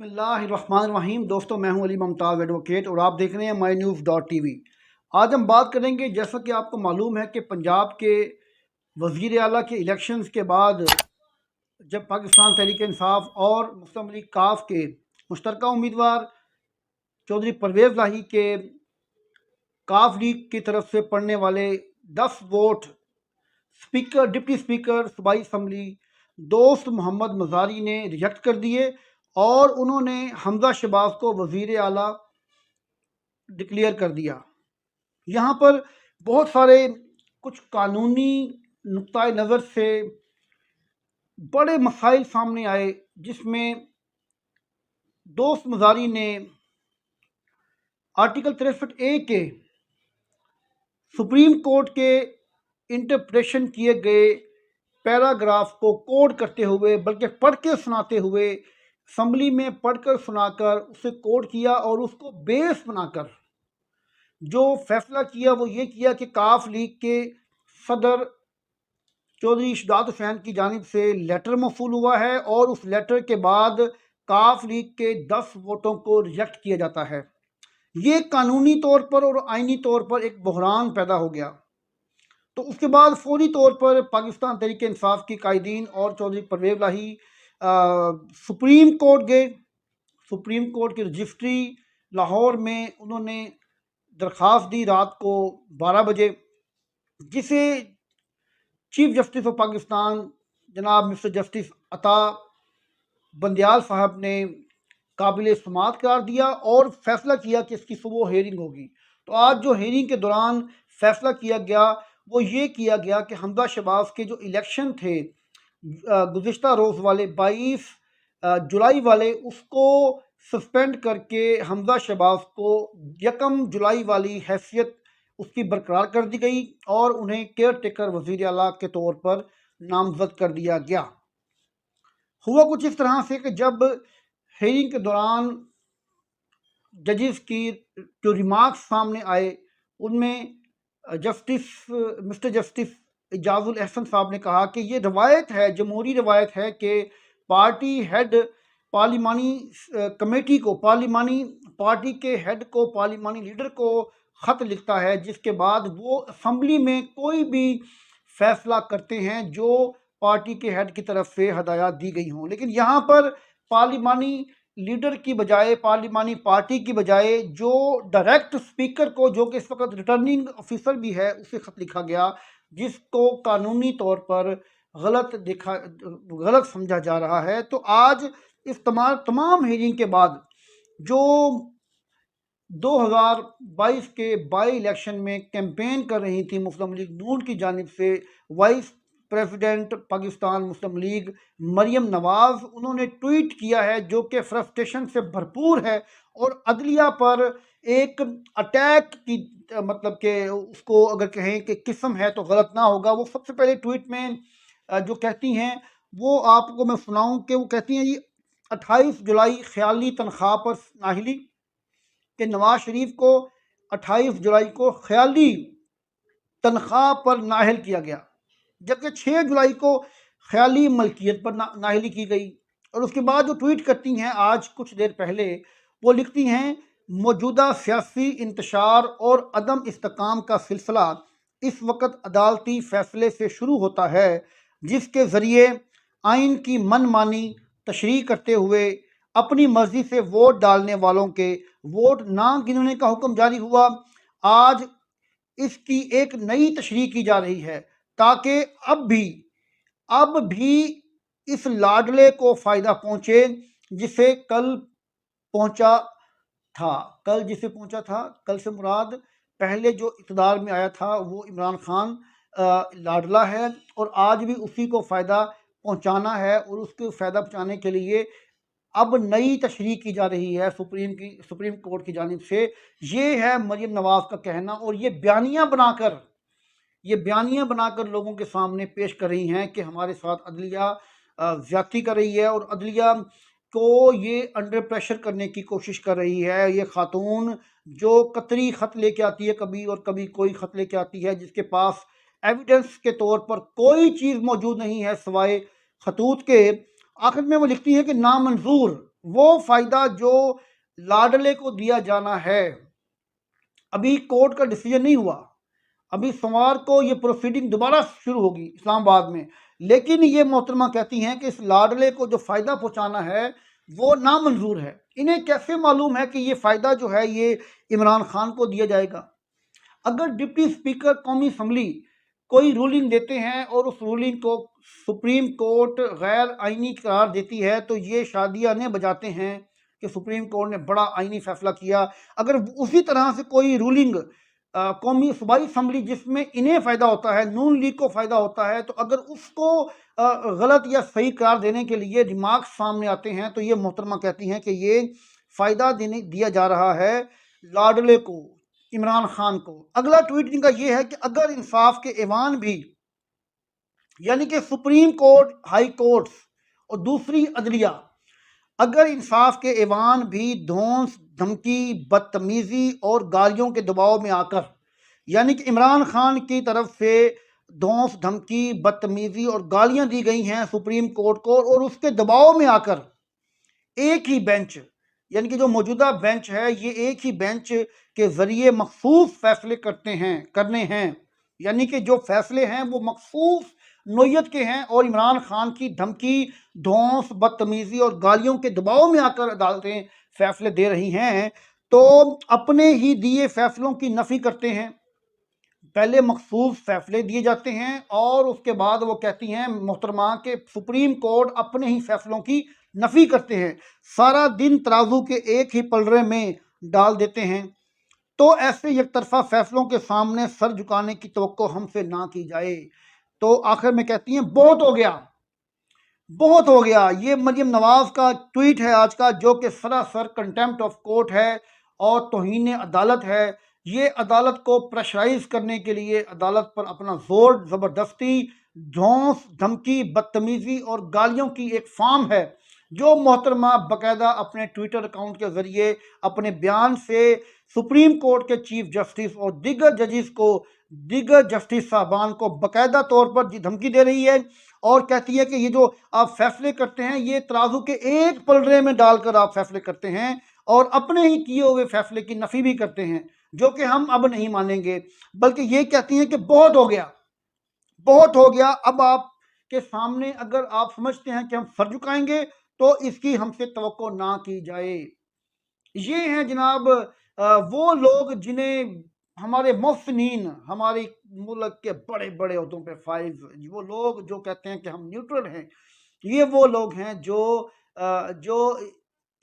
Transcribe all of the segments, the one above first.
बिस्मिल्लाहिर्रहमानिर्रहीम। दोस्तों, मैं हूं अली मुमताज़ एडवोकेट और आप देख रहे हैं माई न्यूज़ .tv। आज हम बात करेंगे, जैसा कि आपको मालूम है कि पंजाब के वज़ीर आला के इलेक्शंस के बाद जब पाकिस्तान तहरीक इंसाफ और मुस्लिम लीग काफ के मुश्तरका उम्मीदवार चौधरी परवेज़ लाही के काफ लीग की तरफ से पड़ने वाले 10 वोट स्पीकर डिप्टी स्पीकर सूबाई असम्बली दोस्त मोहम्मद मज़ारी ने रिजेक्ट कर दिए और उन्होंने हमजा शहबाज को वज़ीर आला डिक्लेयर कर दिया। यहाँ पर बहुत सारे कुछ कानूनी नुक्ता नज़र से बड़े मसाइल सामने आए, जिसमें दोस्त मज़ारी ने आर्टिकल 63A के सुप्रीम कोर्ट के इंटरप्रेशन किए गए पैराग्राफ को कोड करते हुए, बल्कि पढ़ के सुनाते हुए, असम्बली में पढ़कर सुनाकर उसे कोड किया और उसको बेस बनाकर जो फैसला किया वो ये किया कि काफ लीग के सदर चौधरी इशदात हुसैन की जानिब से लेटर मौसूल हुआ है और उस लेटर के बाद काफ लीग के 10 वोटों को रिजेक्ट किया जाता है। ये कानूनी तौर पर और आइनी तौर पर एक बहरान पैदा हो गया। तो उसके बाद फौरी तौर पर पाकिस्तान तहरीक इंसाफ की कायदीन और चौधरी परवेज़ लाही सुप्रीम कोर्ट गए। सुप्रीम कोर्ट की रजिस्ट्री लाहौर में उन्होंने दरख्वास्त दी रात को 12 बजे, जिसे चीफ जस्टिस ऑफ पाकिस्तान जनाब मिस्टर जस्टिस अता बंदयाल साहब ने काबिल समात करार दिया और फैसला किया कि इसकी सुबह हेयरिंग होगी। तो आज जो हेयरिंग के दौरान फैसला किया गया वो ये किया गया कि हमजा शहबाज के जो इलेक्शन थे गुज़िश्ता रोज़ वाले 22 जुलाई वाले, उसको सस्पेंड करके हमजा शहबाज को 1 जुलाई वाली हैसियत उसकी बरकरार कर दी गई और उन्हें केयर टेकर वज़ीर आला के तौर पर नामजद कर दिया गया। हुआ कुछ इस तरह से कि जब हेयरिंग के दौरान जजेस की जो रिमार्क्स सामने आए, उनमें मिस्टर जस्टिस इजाजुल एहसन साहब ने कहा कि ये रवायत है, जमहूरी रवायत है कि पार्टी हेड पार्लिमानी कमेटी को, पार्लिमानी पार्टी के हेड को, पार्लिमानी लीडर को ख़त लिखता है, जिसके बाद वो असम्बली में कोई भी फैसला करते हैं जो पार्टी के हेड की तरफ से हदायत दी गई हों। लेकिन यहाँ पर पार्लिमानी लीडर की बजाय, पार्लिमानी पार्टी की बजाय, जो डायरेक्ट स्पीकर को, जो कि इस वक्त रिटर्निंग ऑफिसर भी है, उसे ख़त लिखा गया, जिसको कानूनी तौर पर गलत समझा जा रहा है। तो आज इस तमाम हेयरिंग के बाद जो 2022 के बाई इलेक्शन में कैंपेन कर रही थी मुस्लिम लीग नून की जानिब से वाइस प्रेसिडेंट पाकिस्तान मुस्लिम लीग मरियम नवाज़, उन्होंने ट्वीट किया है जो कि फ्रस्ट्रेशन से भरपूर है और अदलिया पर एक अटैक की, मतलब कि उसको अगर कहें कि किस्म है तो गलत ना होगा। वो सबसे पहले ट्वीट में जो कहती हैं वो आपको मैं सुनाऊं कि वो कहती हैं, ये 28 जुलाई ख्याली तनख्वाह पर नाहिली कि नवाज शरीफ को 28 जुलाई को ख्याली तनख्वाह पर नाहिल किया गया, जबकि 6 जुलाई को ख्याली मलकियत पर नाहिली की गई। और उसके बाद जो ट्वीट करती हैं आज कुछ देर पहले, वो लिखती हैं, मौजूदा सियासी इंतशार और अदम इस्तेकाम का सिलसिला इस वक्त अदालती फैसले से शुरू होता है, जिसके ज़रिए आइन की मनमानी तशरीह करते हुए अपनी मर्जी से वोट डालने वालों के वोट ना गिनने का हुक्म जारी हुआ। आज इसकी एक नई तशरीह की जा रही है ताकि अब भी इस लाडले को फ़ायदा पहुँचे जिसे कल पहुँचा था। कल से मुराद पहले जो इक़्तिदार में आया था वो इमरान खान लाडला है और आज भी उसी को फ़ायदा पहुँचाना है और उसको फ़ायदा पहुँचाने के लिए अब नई तशरीह की जा रही है सुप्रीम कोर्ट की जानिब से। ये है मरियम नवाज़ का कहना और ये बयानियाँ बनाकर लोगों के सामने पेश कर रही हैं कि हमारे साथ अदलिया ज़्यादती कर रही है और अदलिया को ये अंडर प्रेशर करने की कोशिश कर रही है। ये खातून जो कतरी ख़त लेके आती है कभी और कभी कोई ख़त लेके आती है जिसके पास एविडेंस के तौर पर कोई चीज़ मौजूद नहीं है सिवाय खतूत के। आखिर में वो लिखती है कि नामंजूर वो फ़ायदा जो लाडले को दिया जाना है, अभी कोर्ट का डिसीजन नहीं हुआ, अभी सोमवार को ये प्रोसीडिंग दोबारा शुरू होगी इस्लामाबाद में। लेकिन ये मोहतरमा कहती हैं कि इस लाडले को जो फ़ायदा पहुंचाना है वो नामंजूर है। इन्हें कैसे मालूम है कि ये फ़ायदा जो है ये इमरान खान को दिया जाएगा? अगर डिप्टी स्पीकर कौमी असम्बली कोई रूलिंग देते हैं और उस रूलिंग को सुप्रीम कोर्ट गैर आइनी करार देती है तो ये शादियाने बजाते हैं कि सुप्रीम कोर्ट ने बड़ा आइनी फैसला किया। अगर उसी तरह से कोई रूलिंग कौमी सूबाई असम्बली जिसमें इन्हें फ़ायदा होता है, नून लीग को फ़ायदा होता है, तो अगर उसको गलत या सही करार देने के लिए रिमार्क्स सामने आते हैं तो ये मोहतरमा कहती हैं कि ये फ़ायदा देने दिया जा रहा है लाडले को, इमरान खान को। अगला ट्वीट इनका ये है कि अगर इंसाफ के ऐवान भी, यानी कि सुप्रीम कोर्ट, हाई कोर्ट्स और दूसरी अदलिया, अगर इंसाफ के ऐवान भी धौंस, धमकी, बदतमीजी और गालियों के दबाव में आकर, यानी कि इमरान खान की तरफ से धौंस, धमकी, बदतमीजी और गालियां दी गई हैं सुप्रीम कोर्ट को, और उसके दबाव में आकर एक ही बेंच, यानी कि जो मौजूदा बेंच है, ये एक ही बेंच के जरिए मखसूस फैसले करने हैं, यानी कि जो फैसले हैं वो मखसूस नोयत के हैं और इमरान खान की धमकी, धौंस, बदतमीजी और गालियों के दबाव में आकर अदालतें फैसले दे रही हैं, तो अपने ही दिए फैसलों की नफी करते हैं। पहले मखसूस फैसले दिए जाते हैं और उसके बाद वो कहती हैं मोहतरमा के सुप्रीम कोर्ट अपने ही फैसलों की नफी करते हैं, सारा दिन तराजू के एक ही पलड़े में डाल देते हैं। तो ऐसे एक तरफा फैसलों के सामने सर झुकाने की तवक्को हमसे ना की जाए। तो आखिर में कहती हैं बहुत हो गया, बहुत हो गया। ये मरियम नवाज का ट्वीट है आज का, जो कि सरासर कंटेम्प्ट ऑफ कोर्ट है और तौहीन अदालत है। ये अदालत को प्रेशराइज करने के लिए अदालत पर अपना जोर ज़बरदस्ती, धौंस, धमकी, बदतमीजी और गालियों की एक फार्म है, जो मोहतरमा बाकायदा अपने ट्विटर अकाउंट के ज़रिए अपने बयान से सुप्रीम कोर्ट के चीफ जस्टिस और दिगर जस्टिस साहबान को बाकायदा तौर पर धमकी दे रही है और कहती है कि ये जो आप फैसले करते हैं ये तराजू के एक पलड़े में डालकर आप फैसले करते हैं और अपने ही किए हुए फैसले की नफी भी करते हैं, जो कि हम अब नहीं मानेंगे। बल्कि ये कहती हैं कि बहुत हो गया, बहुत हो गया। अब आपके सामने अगर आप समझते हैं कि हम सर झुकाएंगे तो इसकी हमसे तवक्को ना की जाए। ये हैं जनाब वो लोग जिन्हें हमारे मोहसिनीन, हमारे मुल्क के बड़े बड़े ओहदों पे फाइज, वो लोग जो कहते हैं कि हम न्यूट्रल हैं, ये वो लोग हैं जो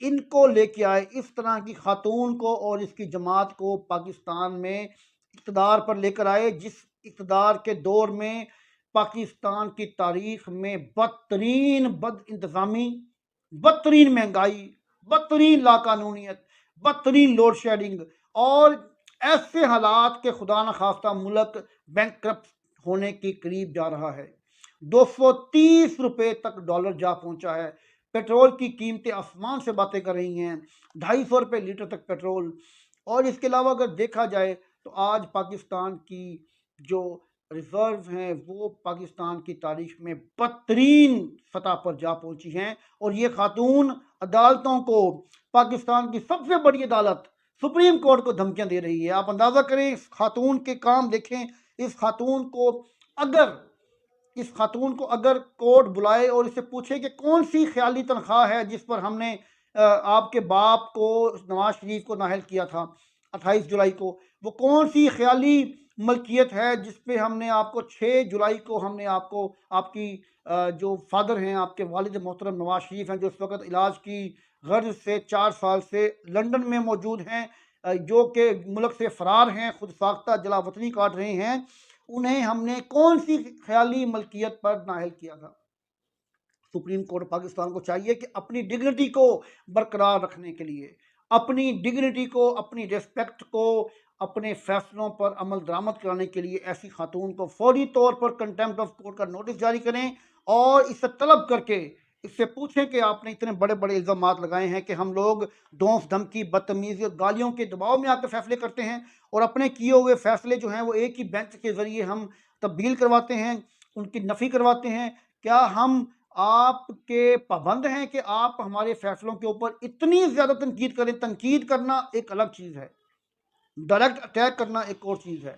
इनको लेके आए, इस तरह की खातून को और इसकी जमात को पाकिस्तान में इक़्तिदार पर लेकर आए, जिस इक़्तिदार के दौर में पाकिस्तान की तारीख में बदतरीन बद इंतज़ामी, बदतरीन महंगाई, बदतरीन लाकानूनियत, बदतरीन लोड शेडिंग और ऐसे हालात के खुदा न खास्ता मुल्क बैंकक्रप्ट होने के करीब जा रहा है। 230 रुपए तक डॉलर जा पहुंचा है। पेट्रोल की कीमतें आसमान से बातें कर रही हैं, 250 रुपये लीटर तक पेट्रोल। और इसके अलावा अगर देखा जाए तो आज पाकिस्तान की जो रिजर्व हैं वो पाकिस्तान की तारीख में बदतरीन सतह पर जा पहुंची हैं। और ये खातून अदालतों को, पाकिस्तान की सबसे बड़ी अदालत सुप्रीम कोर्ट को धमकियां दे रही है। आप अंदाज़ा करें, इस खातून के काम देखें। इस खातून को अगर कोर्ट बुलाए और इससे पूछे कि कौन सी ख्याली तनख्वाह है जिस पर हमने आपके बाप को, नवाज शरीफ को नाहल किया था 28 जुलाई को, वो कौन सी ख्याली मलकियत है जिस पे हमने आपको 6 जुलाई को हमने आपको, आपकी जो फादर हैं, आपके वालिद मोहतरम नवाज शरीफ हैं, जो इस वक्त इलाज की गर्ज से 4 साल से लंदन में मौजूद हैं, जो कि मुल्क से फ़रार हैं, खुद साख्ता जलावतनी काट रहे हैं, उन्हें हमने कौन सी ख्याली मलकियत पर नाहल किया था? सुप्रीम कोर्ट पाकिस्तान को चाहिए कि अपनी डिग्निटी को बरकरार रखने के लिए, अपनी डिग्निटी को, अपनी रिस्पेक्ट को, अपने फैसलों पर अमल दरामद कराने के लिए ऐसी खातून को फौरी तौर पर कंटेम्प्ट ऑफ कोर्ट का नोटिस जारी करें और इससे तलब करके इससे पूछें कि आपने इतने बड़े बड़े इल्ज़ाम लगाए हैं कि हम लोग धौंस, धमकी, बदतमीज़ी और गालियों के दबाव में आकर फैसले करते हैं और अपने किए हुए फैसले जो हैं वो एक ही बेंच के ज़रिए हम तब्दील करवाते हैं, उनकी नफ़ी करवाते हैं। क्या हम आपके पाबंद हैं कि आप हमारे फैसलों के ऊपर इतनी ज़्यादा तनकीद करें। तनकीद करना एक अलग चीज़ है, डायरेक्ट अटैक करना एक और चीज़ है।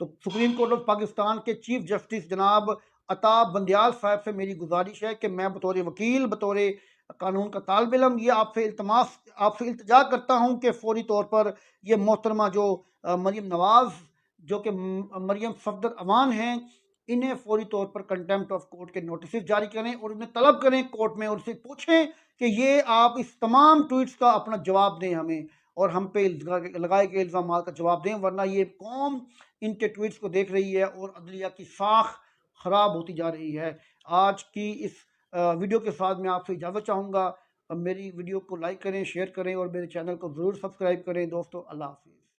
तो सुप्रीम कोर्ट ऑफ पाकिस्तान के चीफ जस्टिस जनाब अता बंदियाल साहब से मेरी गुजारिश है कि मैं बतौर वकील, बतौर कानून का तालिब इल्म ये आपसे इल्तिजा करता हूँ कि फौरी तौर पर ये मोहतरमा जो मरीम नवाज़ जो कि मरीम सफदर अमान हैं, इन्हें फौरी तौर पर कंटेम्प्ट ऑफ कोर्ट के नोटिस जारी करें और उन्हें तलब करें कोर्ट में, और उनसे पूछें कि ये आप इस तमाम ट्वीट्स का अपना जवाब दें हमें, और हम पे लगाए गए इल्ज़ाम का जवाब दें, वरना ये कौम इनके ट्वीट्स को देख रही है और अदलिया की साख ख़राब होती जा रही है। आज की इस वीडियो के साथ मैं आपसे इजाज़त चाहूँगा। मेरी वीडियो को लाइक करें, शेयर करें और मेरे चैनल को ज़रूर सब्सक्राइब करें दोस्तों। अल्लाह हाफ़िज़।